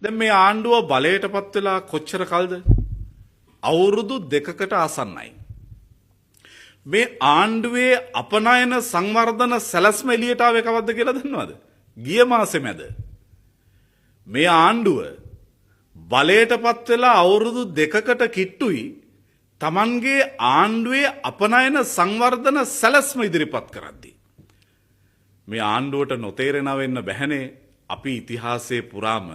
දැන් මේ ආණ්ඩුව බලයටපත් වෙලා කොච්චර කල්ද? අවුරුදු 2කට ආසන්නයි. මේ ආණ්ඩුවේ අපනයන සංවර්ධන සැලැස්ම එළියට ආවේ කවද්ද කියලා දන්නවද? ගිය මාසෙ මැද. මේ ආණ්ඩුව බලයටපත් වෙලා අවුරුදු 2කට කිට්ටුයි Tamanගේ ආණ්ඩුවේ අපනයන සංවර්ධන සැලැස්ම ඉදිරිපත් කරද්දී මේ ආණ්ඩුවට නොතේරෙන වෙන්න බැහැනේ අපි ඉතිහාසයේ පුරාම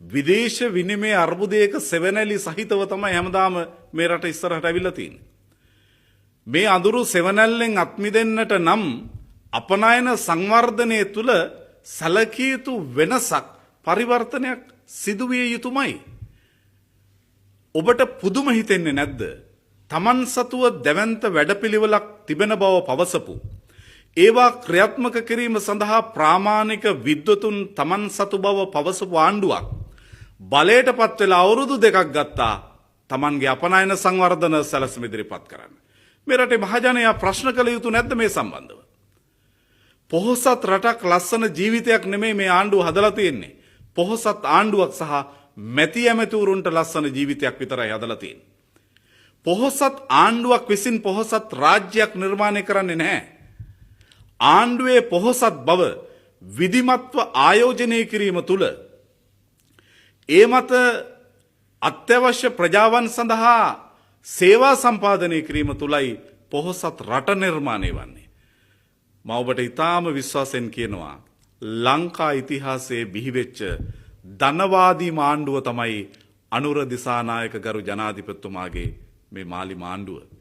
විදේශ විනිමය අර්බුදයක සෙවණැලි සහිතව තමයි හැමදාම මේ රට ඉස්සරහට අවිල්ලා තියෙන්නේ. මේ අඳුරු සෙවණැල්ලෙන් අත් මිදෙන්නට නම් අපනයන සංවර්ධනයේ තුල සැලකිය යුතු වෙනසක් පරිවර්තනයක් සිදුවිය යුතුමයි. ඔබට පුදුම හිතෙන්නේ නැද්ද? Taman සතුව දැවැන්ත වැඩපිළිවෙලක් තිබෙන බව පවසපු ඒවා ක්‍රියාත්මක කිරීම සඳහා ප්‍රාමාණික විද්වතුන් Taman සතු බව පවසපු ආණ්ඩුවක් බලයටපත් වෙලා අවුරුදු 2ක් ගත්තා Tamanගේ අපනයන සංවර්ධන සැලැස්ම ඉදිරිපත් කරන්න. මේ රටේ මහජනයා ප්‍රශ්න කළ යුතු නැද්ද මේ සම්බන්ධව? පොහොසත් රටක් ලස්සන ජීවිතයක් නෙමෙයි මේ ආණ්ඩුව හදලා තියෙන්නේ. පොහොසත් ආණ්ඩුවක් සහ මැති ඇමතිවරුන්ට ලස්සන ජීවිතයක් විතරයි හදලා තියෙන්නේ. පොහොසත් ආණ්ඩුවක් විසින් පොහොසත් රාජ්‍යයක් නිර්මාණය කරන්නේ නැහැ. ආණ්ඩුවේ පොහොසත් බව විධිමත්ව ආයෝජනය කිරීම තුළ ඒ මත අත්‍යවශ්‍ය ප්‍රජාවන් සඳහා සේවා සම්පාදනය කිරීම තුළයි පොහොසත් රට නිර්මාණය වන්නේ. මම ඔබට ඉතාම විශ්වාසයෙන් කියනවා ලංකා ඉතිහාසයේ බිහිවෙච්ච ධනවාදී ආණ්ඩුව තමයි අනුර දිසානායක ගරු ජනාධිපතිතුමාගේ මේ මාලි ආණ්ඩුව.